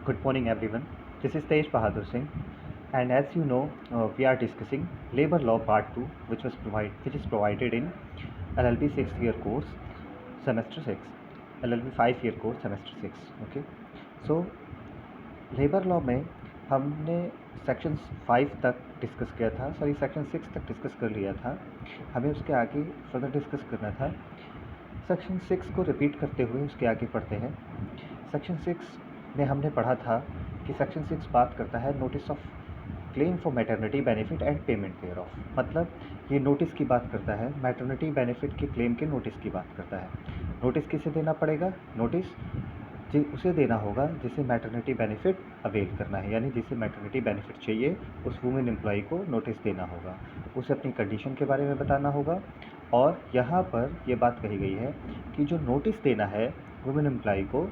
Good morning, everyone. This is Tej Bahadur Singh, and as you know, we are discussing Labor Law Part 2, which is provided in LLB 6th year course, semester 6, LLB 5-year course, semester 6. Okay, so labour law में हमने section 5 तक discuss किया था, section 6 तक discuss कर लिया था. हमें उसके आगे फर्दर डिस्कस करना था. सेक्शन 6 को रिपीट करते हुए उसके आगे पढ़ते हैं. सेक्शन 6 में हमने पढ़ा था कि सेक्शन 6 बात करता है notice of claim for maternity benefit and payment thereof. मतलब ये नोटिस की बात करता है, मैटरनिटी बेनिफिट के क्लेम के नोटिस की बात करता है. नोटिस किसे देना पड़ेगा? नोटिस उसे देना होगा जिसे मैटरनिटी बेनिफिट अवेल करना है, यानी जिसे मैटरनिटी बेनिफिट चाहिए उस वुमेन एम्प्लॉई को नोटिस देना होगा. उसे अपनी कंडीशन के बारे में बताना होगा. और यहाँ पर ये बात कही गई है कि जो नोटिस देना है वुमेन एम्प्लॉई को,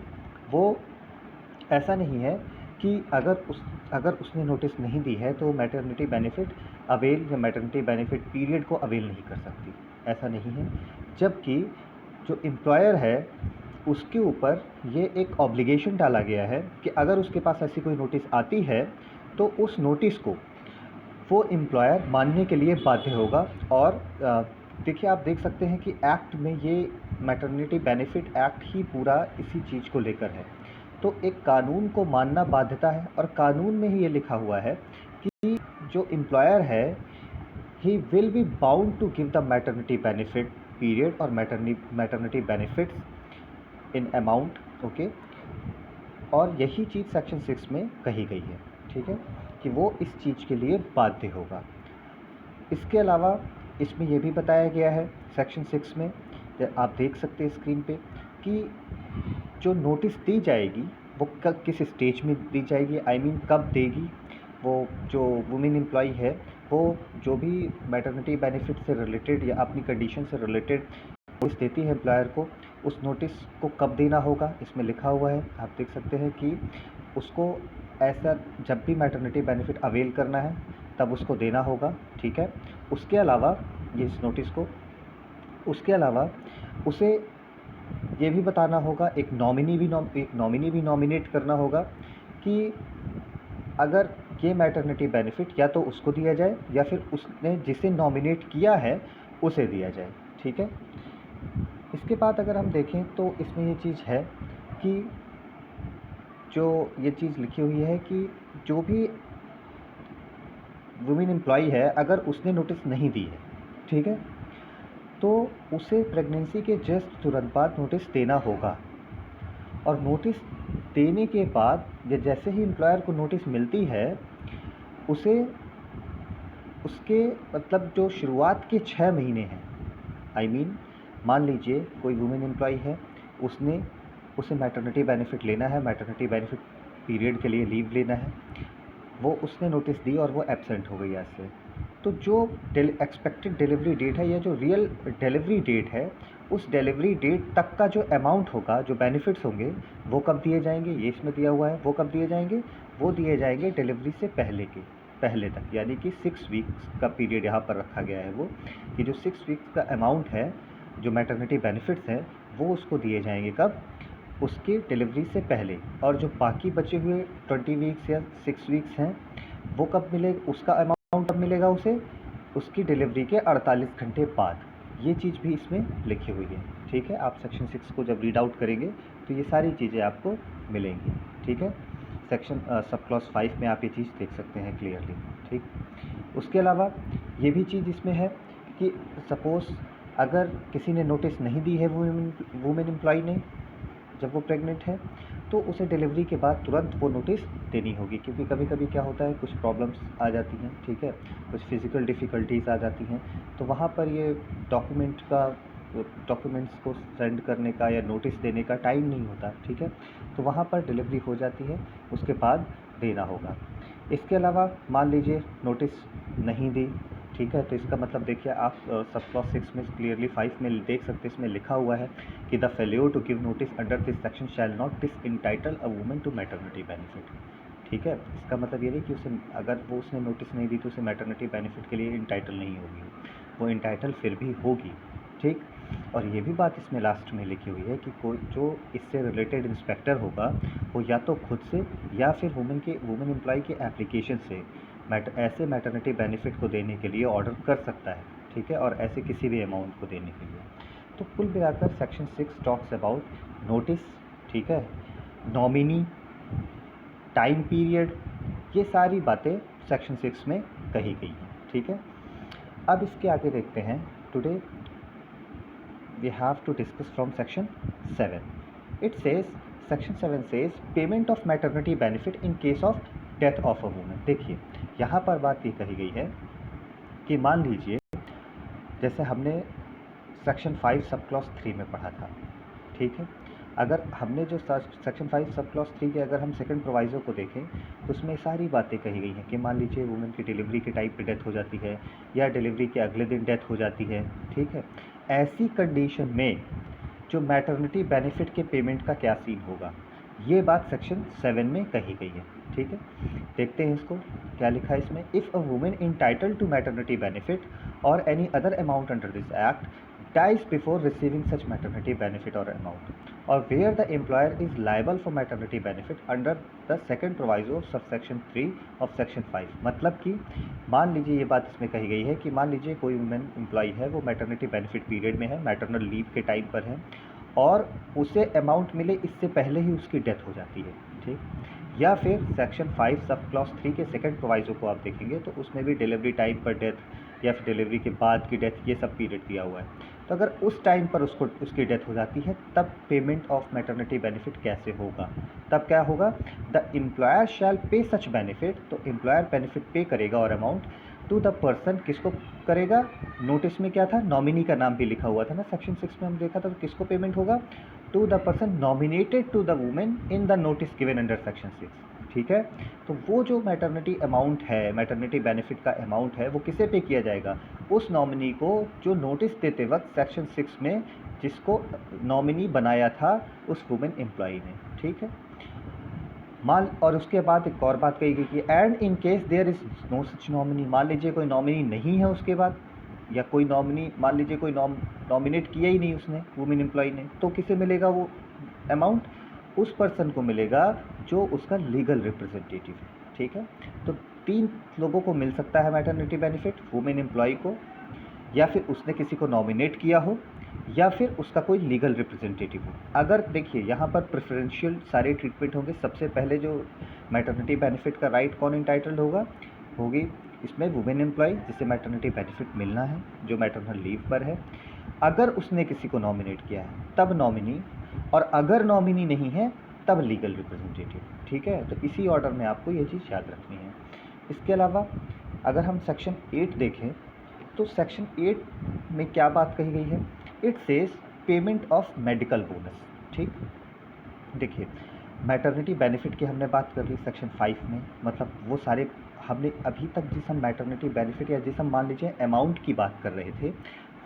वो ऐसा नहीं है कि अगर उसने नोटिस नहीं दी है तो मैटरनिटी बेनिफिट अवेल या मैटरनिटी बेनिफिट पीरियड को अवेल नहीं कर सकती. ऐसा नहीं है. जबकि जो एम्प्लॉयर है उसके ऊपर ये एक ऑब्लिगेशन डाला गया है कि अगर उसके पास ऐसी कोई नोटिस आती है तो उस नोटिस को वो एम्प्लॉयर मानने के लिए बाध्य होगा. और देखिए, आप देख सकते हैं कि एक्ट में ये मैटरनिटी बेनिफिट एक्ट ही पूरा इसी चीज़ को लेकर है. तो एक कानून को मानना बाध्यता है, और कानून में ही ये लिखा हुआ है कि जो एम्प्लॉयर है he will be bound to give the maternity benefit period और maternity benefits in amount. Okay, और यही चीज़ सेक्शन 6 में कही गई है. ठीक है, कि वो इस चीज़ के लिए बाध्य होगा. इसके अलावा इसमें यह भी बताया गया है सेक्शन 6 में, आप देख सकते हैं स्क्रीन पे, कि जो नोटिस दी जाएगी वो किस स्टेज में दी जाएगी, कब देगी. वो जो वुमेन एम्प्लॉई है वो जो भी मैटरनिटी बेनिफिट से रिलेटेड या अपनी कंडीशन से रिलेटेड नोटिस देती है एम्प्लॉयर को, उस नोटिस को कब देना होगा इसमें लिखा हुआ है. आप देख सकते हैं कि उसको ऐसा जब भी मैटरनिटी बेनिफिट अवेल करना है तब उसको देना होगा. ठीक है. उसके अलावा ये इस नोटिस को, उसके अलावा उसे ये भी बताना होगा, एक नॉमिनी भी नॉमिनेट करना होगा कि अगर ये मैटरनिटी बेनिफिट या तो उसको दिया जाए या फिर उसने जिसे नॉमिनेट किया है उसे दिया जाए. ठीक है. इसके बाद अगर हम देखें तो इसमें ये चीज़ है कि जो ये चीज़ लिखी हुई है कि जो भी वुमेन एम्प्लॉई है अगर उसने नोटिस नहीं दी है, ठीक है, तो उसे प्रेगनेंसी के जस्ट तुरंत बाद नोटिस देना होगा. और नोटिस देने के बाद या जैसे ही एम्प्लॉयर को नोटिस मिलती है उसे उसके मतलब जो शुरुआत के 6 महीने हैं, मान लीजिए कोई वुमेन एम्प्लॉई है, उसे मैटरनिटी बेनिफिट लेना है, मैटरनिटी बेनिफिट पीरियड के लिए लीव लेना है, वो उसने नोटिस दी और वो एब्सेंट हो गई ऐसे. तो जो एक्सपेक्टेड डिलीवरी डेट है या जो रियल डिलीवरी डेट है, उस डिलीवरी डेट तक का जो अमाउंट होगा, जो बेनिफिट्स होंगे, वो कब दिए जाएंगे, ये इसमें दिया हुआ है. वो कब दिए जाएंगे? वो दिए जाएंगे डिलीवरी से पहले तक, यानी कि 6 वीक्स का पीरियड यहाँ पर रखा गया है. वो कि जो 6 वीक्स का अमाउंट है, जो मैटरनिटी बेनिफिट्स हैं, वो उसको दिए जाएंगे कब? उसकी डिलीवरी से पहले. और जो बाकी बचे हुए 20 वीक्स या 6 वीक्स हैं, वो कब मिलेगा? उसका अमाउंट कब मिलेगा उसे? उसकी डिलीवरी के 48 घंटे बाद. ये चीज़ भी इसमें लिखी हुई है. ठीक है. आप सेक्शन 6 को जब रीड आउट करेंगे तो ये सारी चीज़ें आपको मिलेंगी. ठीक है. सेक्शन सब क्लॉज 5 में आप ये चीज़ देख सकते हैं क्लियरली. ठीक. उसके अलावा ये भी चीज़ इसमें है कि सपोज़ अगर किसी ने नोटिस नहीं दी है वुमेन एम्प्लॉई ने जब वो प्रेग्नेंट है, तो उसे डिलीवरी के बाद तुरंत वो नोटिस देनी होगी. क्योंकि कभी कभी क्या होता है, कुछ प्रॉब्लम्स आ जाती हैं. ठीक है. कुछ फिज़िकल डिफ़िकल्टीज़ आ जाती हैं, तो वहाँ पर ये डॉक्यूमेंट्स को सेंड करने का या नोटिस देने का टाइम नहीं होता. ठीक है. तो वहाँ पर डिलीवरी हो जाती है, उसके बाद देना होगा. इसके अलावा मान लीजिए नोटिस नहीं दी, ठीक है, तो इसका मतलब देखिए आप सब क्लॉज 6 में क्लियरली 5 में देख सकते हैं, इसमें लिखा हुआ है कि the failure to give notice under this section shall not disentitle a woman to maternity benefit. ठीक है. इसका मतलब ये नहीं कि उसने नोटिस नहीं दी तो उसे मैटरनिटी बेनिफिट के लिए इंटाइटल नहीं होगी, वो इंटाइटल फिर भी होगी. ठीक. और ये भी बात इसमें लास्ट में लिखी हुई है कि कोई जो इससे रिलेटेड इंस्पेक्टर होगा वो या तो खुद से या फिर वुमेन एम्प्लॉय के एप्लीकेशन से ऐसे मैटरनिटी बेनिफिट को देने के लिए ऑर्डर कर सकता है, ठीक है, और ऐसे किसी भी अमाउंट को देने के लिए। तो कुल मिलाकर सेक्शन 6 टॉक्स अबाउट नोटिस, ठीक है, नॉमिनी, टाइम पीरियड, ये सारी बातें सेक्शन 6 में कही गई हैं, ठीक है। अब इसके आगे देखते हैं। Today we have to discuss from section 7। It says, section 7 says payment of maternity benefit in case of death of a woman. देखिए यहाँ पर बात ये कही गई है कि मान लीजिए जैसे हमने सेक्शन 5 सब क्लॉज 3 में पढ़ा था, ठीक है, अगर हमने जो सेक्शन 5 सब क्लॉज 3 के अगर हम सेकंड प्रोवाइजो को देखें तो उसमें सारी बातें कही गई हैं कि मान लीजिए वुमेन की डिलीवरी के टाइम पे डेथ हो जाती है या डिलीवरी के अगले दिन डेथ हो जाती है, ठीक है, ऐसी कंडीशन में जो मैटरनिटी बेनिफिट के पेमेंट का क्या सीन होगा, ये बात सेक्शन 7 में कही गई है, ठीक है। देखते हैं इसको क्या लिखा है इसमें। If a women entitled to maternity benefit or any other amount under this act dies before receiving such maternity benefit or amount, or where the employer is liable for maternity benefit under the second proviso of subsection 3 of section 5। मतलब कि मान लीजिए ये बात इसमें कही गई है कि मान लीजिए कोई वुमेन एम्प्लॉय है, वो मैटरनिटी बेनिफिट पीरियड में है, मैटरनल लीव के टाइम पर है और उसे अमाउंट मिले इससे पहले ही उसकी डेथ हो जाती है, ठीक, या फिर सेक्शन 5 सब क्लॉज 3 के सेकंड प्रोवाइजो को आप देखेंगे तो उसमें भी डिलीवरी टाइम पर डेथ या फिर डिलीवरी के बाद की डेथ, ये सब पीरियड दिया हुआ है। तो अगर उस टाइम पर उसकी डेथ हो जाती है तब पेमेंट ऑफ मैटरनिटी बेनिफिट कैसे होगा, तब क्या होगा, द एम्प्लॉयर शैल पे सच बेनिफिट, तो एम्प्लॉयर बेनिफिट पे करेगा और अमाउंट टू द पर्सन, किसको करेगा, नोटिस में क्या था, नॉमिनी का नाम भी लिखा हुआ था ना सेक्शन 6 में हम देखा था, तो किसको पेमेंट होगा, to the person nominated to the women in the notice given under section 6, ठीक है। तो वो जो मैटरनिटी अमाउंट है, मैटरनिटी बेनिफिट का अमाउंट है, वो किसे पे किया जाएगा, उस नॉमिनी को जो नोटिस देते वक्त सेक्शन 6 में जिसको नॉमिनी बनाया था उस वुमेन एम्प्लॉई ने, ठीक है। मान और उसके बाद एक और बात कही गई कि and in case there is no such nominee, मान लीजिए कोई नॉमिनी नहीं है उसके बाद, या कोई नॉमिनी मान लीजिए कोई नॉमिनेट किया ही नहीं उसने वुमेन एम्प्लॉई ने, तो किसे मिलेगा वो अमाउंट, उस पर्सन को मिलेगा जो उसका लीगल रिप्रेजेंटेटिव है, ठीक है। तो 3 लोगों को मिल सकता है मैटरनिटी बेनिफिट, वुमेन एम्प्लॉई को, या फिर उसने किसी को नॉमिनेट किया हो, या फिर उसका कोई लीगल रिप्रेजेंटेटिव हो। अगर देखिए यहाँ पर प्रेफरेंशियल सारे ट्रीटमेंट होंगे। सबसे पहले जो मैटरनिटी बेनिफिट का राइट कौन इंटाइटल्ड होगी इसमें वुमेन एम्प्लॉय जिसे मैटरनिटी बेनिफिट मिलना है, जो मैटरनल लीव पर है। अगर उसने किसी को नॉमिनेट किया है तब नॉमिनी, और अगर नॉमिनी नहीं है तब लीगल रिप्रेजेंटेटिव, ठीक है। तो इसी ऑर्डर में आपको ये चीज़ याद रखनी है। इसके अलावा अगर हम सेक्शन 8 देखें तो सेक्शन 8 में क्या बात कही गई है, it says payment of medical bonus, ठीक। देखिए मैटरनिटी बेनिफिट की हमने बात कर ली सेक्शन 5 में, मतलब वो सारे हमने अभी तक जिस हम मैटरनिटी बेनिफिट या जिस हम मान लीजिए अमाउंट की बात कर रहे थे,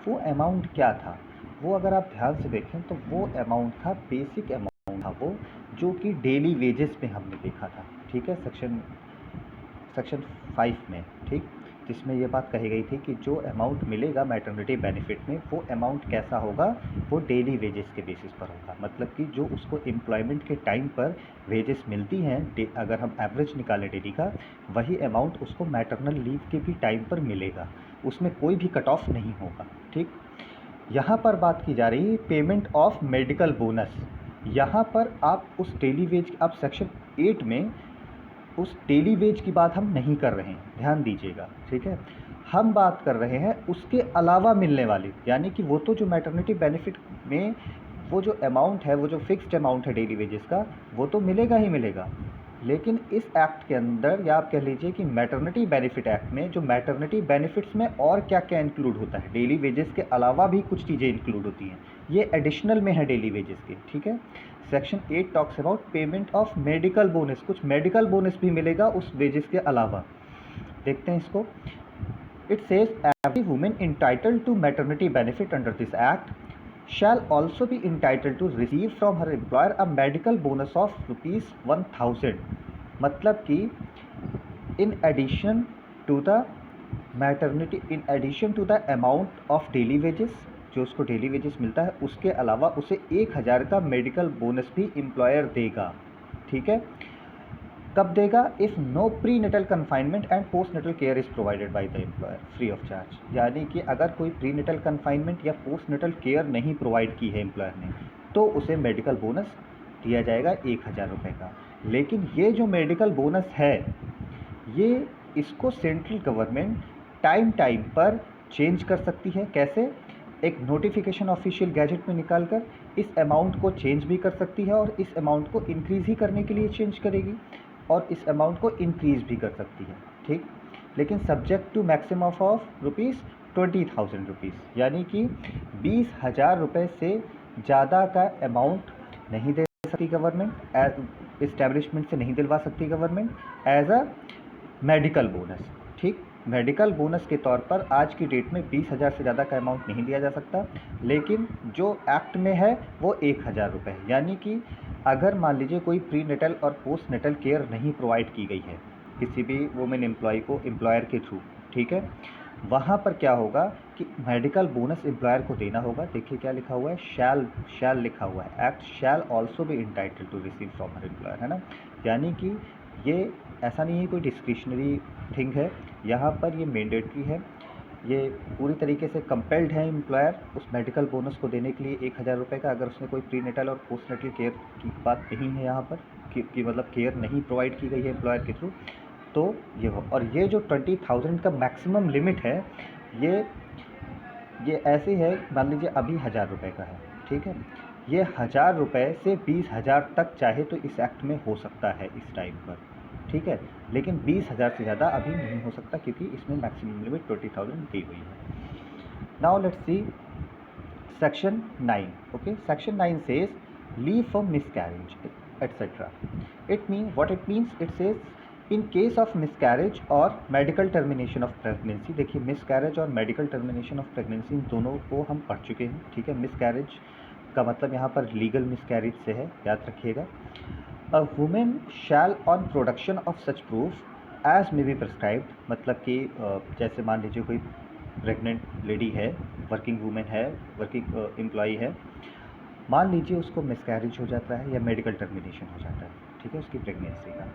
वो अमाउंट क्या था, वो अगर आप ध्यान से देखें तो वो अमाउंट था, बेसिक अमाउंट था वो, जो कि डेली वेजेस में हमने देखा था, ठीक है, सेक्शन 5 में, ठीक, जिसमें ये बात कही गई थी कि जो अमाउंट मिलेगा मैटरनिटी बेनिफिट में वो अमाउंट कैसा होगा, वो डेली वेजेस के बेसिस पर होगा। मतलब कि जो उसको एम्प्लॉयमेंट के टाइम पर वेजेस मिलती हैं, अगर हम एवरेज निकालें डेली का, वही अमाउंट उसको मैटरनल लीव के भी टाइम पर मिलेगा, उसमें कोई भी कट ऑफ नहीं होगा, ठीक। यहाँ पर बात की जा रही है पेमेंट ऑफ मेडिकल बोनस। यहाँ पर आप उस डेली वेज, आप सेक्शन 8 में उस डेली वेज की बात हम नहीं कर रहे हैं, ध्यान दीजिएगा, ठीक है। हम बात कर रहे हैं उसके अलावा मिलने वाली, यानी कि वो तो जो मैटरनिटी बेनिफिट में वो जो अमाउंट है, वो जो फिक्स्ड अमाउंट है डेली वेजेस का, वो तो मिलेगा ही मिलेगा। लेकिन इस एक्ट के अंदर, या आप कह लीजिए कि मैटरनिटी बेनिफिट एक्ट में, जो मैटरनिटी बेनिफिट्स में और क्या क्या इंक्लूड होता है, डेली वेजेस के अलावा भी कुछ चीज़ें इंक्लूड होती हैं, ये एडिशनल में है डेली वेजेस के, ठीक है। Section 8 talks about payment of medical bonus, कुछ मेडिकल बोनस भी मिलेगा उस वेजेस के अलावा। देखते हैं इसको। It says every women entitled to maternity benefit under this act shall also be entitled to receive from her employer a medical bonus of ₹1000, मतलब कि in addition to the amount of daily wages, जो उसको daily wages मिलता है उसके अलावा उसे 1000 का मेडिकल बोनस भी एम्प्लॉयर देगा। ठीक है, कब देगा? If no prenatal confinement and postnatal care is provided by the employer free of charge. यानी कि अगर कोई प्री नेटल कन्फाइनमेंट या पोस्ट नेटल केयर नहीं प्रोवाइड की है एम्प्लॉयर ने, तो उसे मेडिकल बोनस दिया जाएगा 1000 रुपये का। लेकिन ये जो मेडिकल बोनस है, ये इसको सेंट्रल गवर्नमेंट टाइम टाइम पर चेंज कर सकती है। कैसे? एक नोटिफिकेशन ऑफिशियल गैजेट में निकालकर इस अमाउंट को चेंज भी कर सकती है और इस अमाउंट को इंक्रीज़ ही करने के लिए चेंज करेगी और इस अमाउंट को इंक्रीज़ भी कर सकती है। ठीक, लेकिन subject to maximum of ₹20,000 rupees, यानी कि 20,000 रुपये से ज़्यादा का अमाउंट नहीं दे सकती गवर्नमेंट, इस्टेब्लिशमेंट से नहीं दिलवा सकती government as a medical bonus. ठीक, मेडिकल बोनस के तौर पर आज की डेट में 20,000 से ज़्यादा का अमाउंट नहीं दिया जा सकता, लेकिन जो एक्ट में है वो 1000 रुपये है। यानी कि अगर मान लीजिए कोई प्री नेटल और पोस्ट नेटल केयर नहीं प्रोवाइड की गई है किसी भी वुमेन एम्प्लॉय को एम्प्लॉयर के थ्रू, ठीक है, वहाँ पर क्या होगा कि मेडिकल बोनस एम्प्लॉयर को देना होगा। देखिए क्या लिखा हुआ है, शैल लिखा हुआ है, act shall also be entitle to receive from her employer, है ना। यानी कि ये ऐसा नहीं है कोई डिस्क्रिशनरी थिंग है, यहाँ पर ये मैंडेटरी है, ये पूरी तरीके से कंपेल्ड है एम्प्लॉयर उस मेडिकल बोनस को देने के लिए 1000 रुपये का। अगर उसने कोई प्री नेटल और पोस्ट नेटल केयर की बात नहीं है यहाँ पर कि मतलब केयर नहीं प्रोवाइड की गई है एम्प्लॉयर के थ्रू, तो ये हो। और ये जो 20,000 का मैक्सिमम लिमिट है, ये ऐसे है, मान लीजिए अभी 1000 रुपये का है, ठीक है, ये 1000 रुपये से 20,000 तक चाहे तो इस एक्ट में हो सकता है इस टाइम पर, ठीक है, लेकिन 20,000 से ज़्यादा अभी नहीं हो सकता क्योंकि इसमें मैक्सिमम लिमिट 20,000 दी हुई है। Now let's see section 9। Okay, section 9 says leave for miscarriage etcetera. It means it says in case of miscarriage और मेडिकल टर्मिनेशन ऑफ प्रेगनेंसी। देखिए, मिसकैरेज और मेडिकल टर्मिनेशन ऑफ प्रेगनेंसी दोनों को हम पढ़ चुके हैं, ठीक है। मिसकैरेज का मतलब यहाँ पर लीगल मिसकैरेज से है, याद रखिएगा। A women shall on production of such proof as may be prescribed, मतलब कि जैसे मान लीजिए कोई प्रेग्नेंट लेडी है, वर्किंग वुमेन है, वर्किंग एम्प्लॉई है, मान लीजिए उसको मिसकैरेज हो जाता है या मेडिकल टर्मिनेशन हो जाता है, ठीक है, उसकी प्रेगनेंसी का।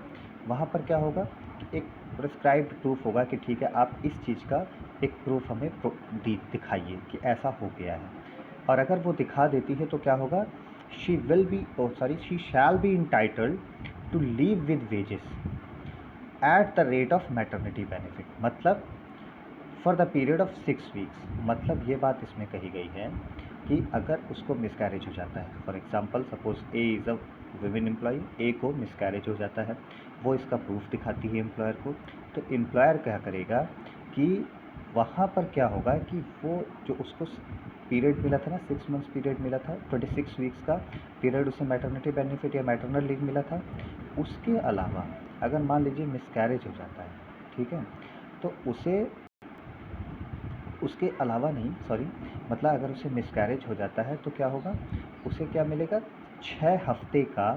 वहाँ पर क्या होगा कि एक प्रिस्क्राइब्ड प्रूफ होगा कि ठीक है, आप इस चीज़ का एक प्रूफ हमें दिखाइए कि ऐसा हो गया है। और अगर वो दिखा देती है तो क्या होगा, she shall be entitled to leave with wages at the rate of maternity benefit, मतलब for the period of 6 weeks. मतलब ये बात इसमें कही गई है कि अगर उसको मिसकैरेज हो जाता है, for example suppose A is a women employee, A को मिसकैरेज हो जाता है, वो इसका प्रूफ दिखाती है एम्प्लॉयर को, तो एम्प्लॉयर क्या करेगा कि वहाँ पर क्या होगा कि वो जो उसको पीरियड मिला था ना, 6 मंथ्स पीरियड मिला था, 26 वीक्स का पीरियड उसे मैटरनिटी बेनिफिट या मैटरनल लीव मिला था, उसके अलावा अगर मान लीजिए मिसकैरेज हो जाता है, ठीक है, तो उसे उसके अलावा नहीं, सॉरी, मतलब अगर उसे मिसकैरेज हो जाता है तो क्या होगा, उसे क्या मिलेगा, 6 हफ्ते का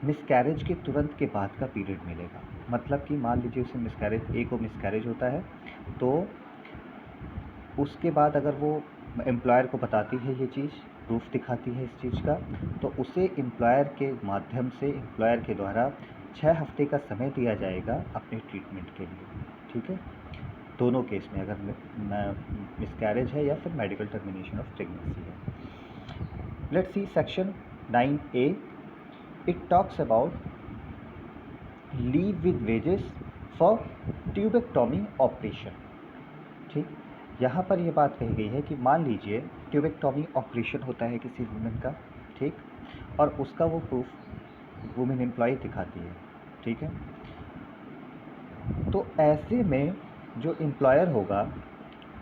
मिसकैरेज के तुरंत के बाद का पीरियड मिलेगा। मतलब कि मान लीजिए उसे मिसकैरेज, ए को मिसकैरेज होता है, तो उसके बाद अगर वो एम्प्लॉयर को बताती है ये चीज़, प्रूफ दिखाती है इस चीज़ का, तो उसे एम्प्लॉयर के माध्यम से, एम्प्लॉयर के द्वारा 6 हफ्ते का समय दिया जाएगा अपने ट्रीटमेंट के लिए, ठीक है, दोनों केस में, अगर मिसकैरेज है या फिर मेडिकल टर्मिनेशन ऑफ प्रेगनेंसी है। Let's see section 9A। It talks about leave with wages for tubectomy operation. ठीक, यहाँ पर ये बात कही गई है कि मान लीजिए ट्यूबेक्टोमी ऑपरेशन होता है किसी वुमेन का, ठीक, और उसका वो प्रूफ वुमेन एम्प्लॉय दिखाती है, ठीक है, तो ऐसे में जो एम्प्लॉयर होगा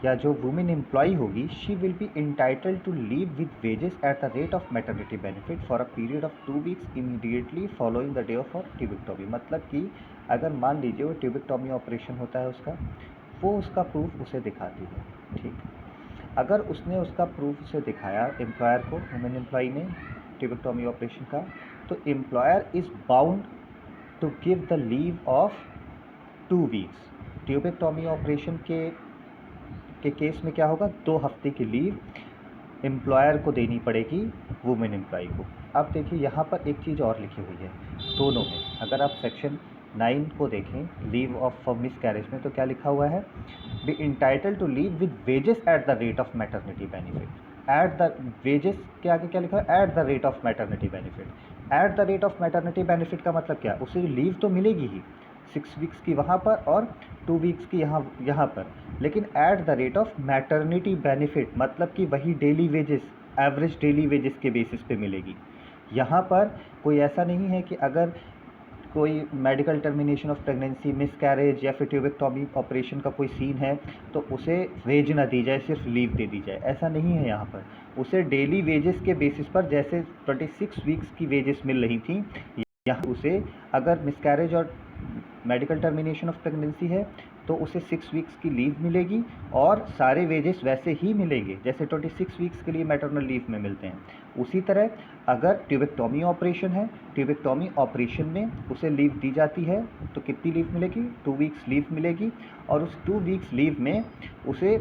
या जो वुमेन एम्प्लॉय होगी, she will be entitled to leave with wages at the rate of maternity benefit for a period of 2 weeks immediately following the day of tubectomy. मतलब कि अगर मान लीजिए वो ट्यूबेक्टोमी ऑपरेशन होता है उसका, वो उसका प्रूफ उसे दिखाती है, ठीक, अगर उसने उसका प्रूफ उसे दिखाया एम्प्लॉयर को, वुमेन एम्प्लॉय ने ट्यूबेक्टोमी ऑपरेशन का, तो employer is bound to give the leave of 2 weeks. Tubectomy operation के केस में क्या होगा, 2 हफ्ते की लीव एम्प्लॉयर को देनी पड़ेगी वुमेन एम्प्लॉय को। अब देखिए यहाँ पर एक चीज़ और लिखी हुई है दोनों में। अगर आप सेक्शन 9 को देखें leave of for miscarriage में, तो क्या लिखा हुआ है, be entitle to leave with wages at the rate of maternity benefit. At the wages के आगे क्या लिखा है, at the rate of maternity benefit. At the rate of maternity benefit का मतलब क्या, उसे लीव तो मिलेगी ही 6 वीक्स की वहाँ पर और 2 वीक्स की यहाँ पर, लेकिन eight the rate of maternity benefit मतलब कि वही daily wages, average daily wages के बेसिस पे मिलेगी। यहाँ पर कोई ऐसा नहीं है कि अगर कोई medical termination of pregnancy, miss carriage या फिर ट्यूबेक्टॉमी ऑपरेशन का कोई सीन है तो उसे वेज ना दी जाए, सिर्फ लीव दे दी जाए, ऐसा नहीं है यहाँ पर। उसे डेली वेजेस के बेसिस पर जैसे 26 वीक्स की वेजेस मिल रही थी, यहाँ उसे अगर मिस कैरेज और मेडिकल टर्मिनेशन ऑफ प्रेगनेंसी है तो उसे 6 वीक्स की लीव मिलेगी और सारे वेजेस वैसे ही मिलेंगे जैसे 26 वीक्स के लिए मैटरनल लीव में मिलते हैं। उसी तरह अगर ट्यूबेक्टॉमी ऑपरेशन है, ट्यूबेक्टॉमी ऑपरेशन में उसे लीव दी जाती है तो कितनी लीव मिलेगी, 2 वीक्स लीव मिलेगी, और उस 2 वीक्स लीव में उसे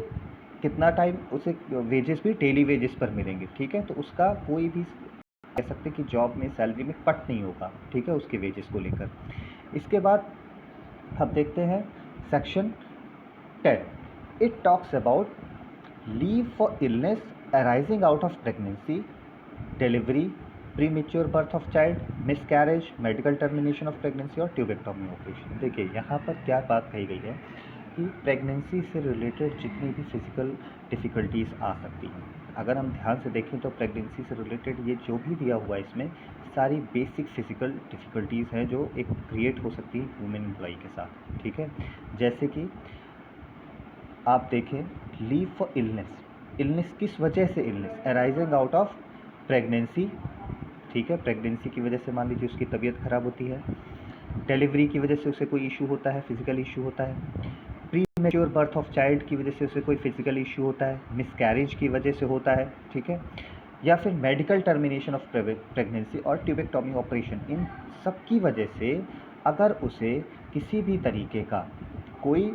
कितना टाइम, उसे वेजेस भी डेली वेजेस पर मिलेंगे। ठीक है, तो उसका कोई भी कह सकते कि जॉब में सैलरी में कट नहीं होगा, ठीक है, उसके वेजेस को लेकर। इसके बाद अब देखते हैं section 10। It talks about leave for illness arising out of pregnancy, delivery, pre mature birth of child, miss carriage, medical termination of pregnancy और ट्यूबेक्टॉमी ऑपरेशन। देखिए यहाँ पर क्या बात कही गई है कि प्रेगनेंसी से रिलेटेड जितनी भी फिजिकल डिफ़िकल्टीज़ आ सकती हैं, अगर हम ध्यान से देखें तो प्रेगनेंसी से रिलेटेड ये जो भी दिया हुआ है इसमें सारी बेसिक फिजिकल डिफ़िकल्टीज़ हैं जो एक क्रिएट हो सकती है वुमेन एम्प्लॉई के साथ। ठीक है, जैसे कि आप देखें लीव फॉर इलनेस, इलनेस किस वजह से, illness arising out of pregnancy, ठीक है, प्रेगनेंसी की वजह से मान लीजिए उसकी तबीयत ख़राब होती है, डिलीवरी की वजह से उसे कोई इशू होता है, फिजिकल इशू होता है, pre mature birth of child की वजह से उसे कोई फिजिकल इशू होता है, मिस कैरेज की वजह से होता है, ठीक है, या फिर मेडिकल टर्मिनेशन ऑफ प्रेगनेंसी और ट्यूबेक्टॉमी ऑपरेशन, इन सब की वजह से अगर उसे किसी भी तरीके का कोई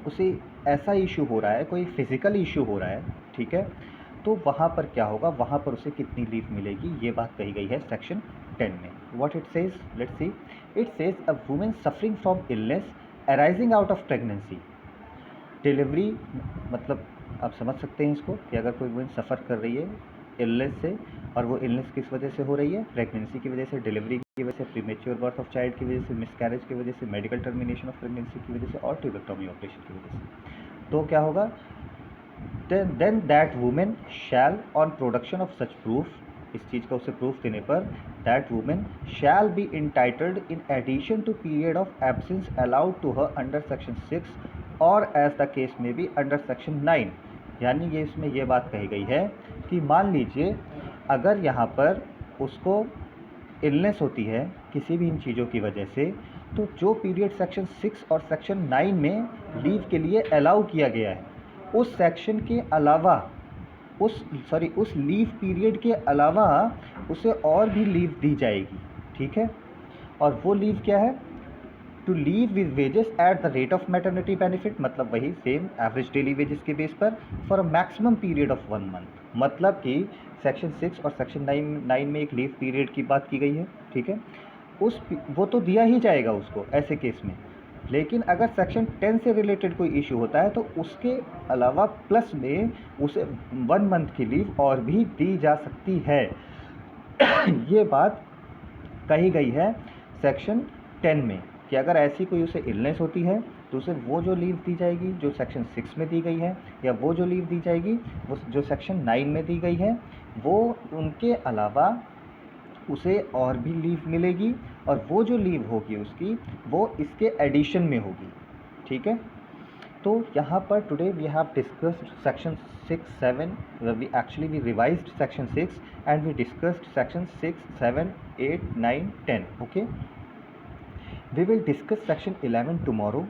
उसे ऐसा इशू हो रहा है, कोई फिजिकल इशू हो रहा है, ठीक है, तो वहाँ पर क्या होगा, वहाँ पर उसे कितनी लीव मिलेगी, ये बात कही गई है सेक्शन 10 में। What it says, let's see. It says a women suffering from illness arising out of pregnancy, delivery, मतलब आप समझ सकते हैं इसको कि अगर कोई वुमेन सफ़र कर रही है इलनेस से, और वो इलनेस किस वजह से हो रही है, प्रेगनेंसी की वजह से, डिलीवरी की वजह से, प्रीमेच्योर बर्थ ऑफ चाइल्ड की वजह से, मिसकैरेज की वजह से, मेडिकल टर्मिनेशन ऑफ प्रेगनेंसी की वजह से और ट्यूबेक्टॉमी ऑपरेशन की वजह से, तो क्या होगा, then that woman shall on production of such proof, इस चीज़ का उसे प्रूफ देने पर, that woman shall be entitled in addition to period of absence allowed to her under section 6 और as the case may be under section 9। यानी ये इसमें ये बात कही गई है कि मान लीजिए अगर यहाँ पर उसको इलनेस होती है किसी भी इन चीज़ों की वजह से, तो जो पीरियड सेक्शन 6 और सेक्शन 9 में लीव के लिए अलाउ किया गया है उस सेक्शन के अलावा उस लीव पीरियड के अलावा उसे और भी लीव दी जाएगी। ठीक है, और वो लीव क्या है, to leave with wages at the rate of maternity benefit, मतलब वही सेम एवरेज डेली वेजेस के बेस पर for a maximum period of 1 month. मतलब कि सेक्शन 6 और सेक्शन 9 में एक लीव पीरियड की बात की गई है, ठीक है, वो तो दिया ही जाएगा उसको ऐसे केस में, लेकिन अगर सेक्शन 10 से रिलेटेड कोई इशू होता है तो उसके अलावा प्लस में उसे 1 मंथ की लीव और भी दी जा सकती है। ये बात कही गई है सेक्शन 10 में कि अगर ऐसी कोई उसे इलनेस होती है तो उसे वो जो लीव दी जाएगी जो सेक्शन 6 में दी गई है, या वो जो लीव दी जाएगी वो जो सेक्शन 9 में दी गई है, वो उनके अलावा उसे और भी लीव मिलेगी, और वो जो लीव होगी उसकी वो इसके एडिशन में होगी। ठीक है, तो यहाँ पर today we have discussed section 6, 7, we revised section 6 and we discussed section 6, 7, 8, 9, 10. Okay, we will discuss section 11 tomorrow.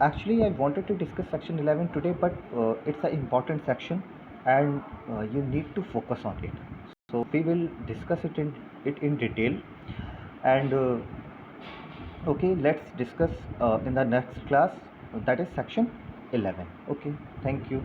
Actually I wanted to discuss section 11 today, but it's an important section and you need to focus on it. So we will discuss it in detail, and okay, let's discuss in the next class, that is section 11. Okay, thank you.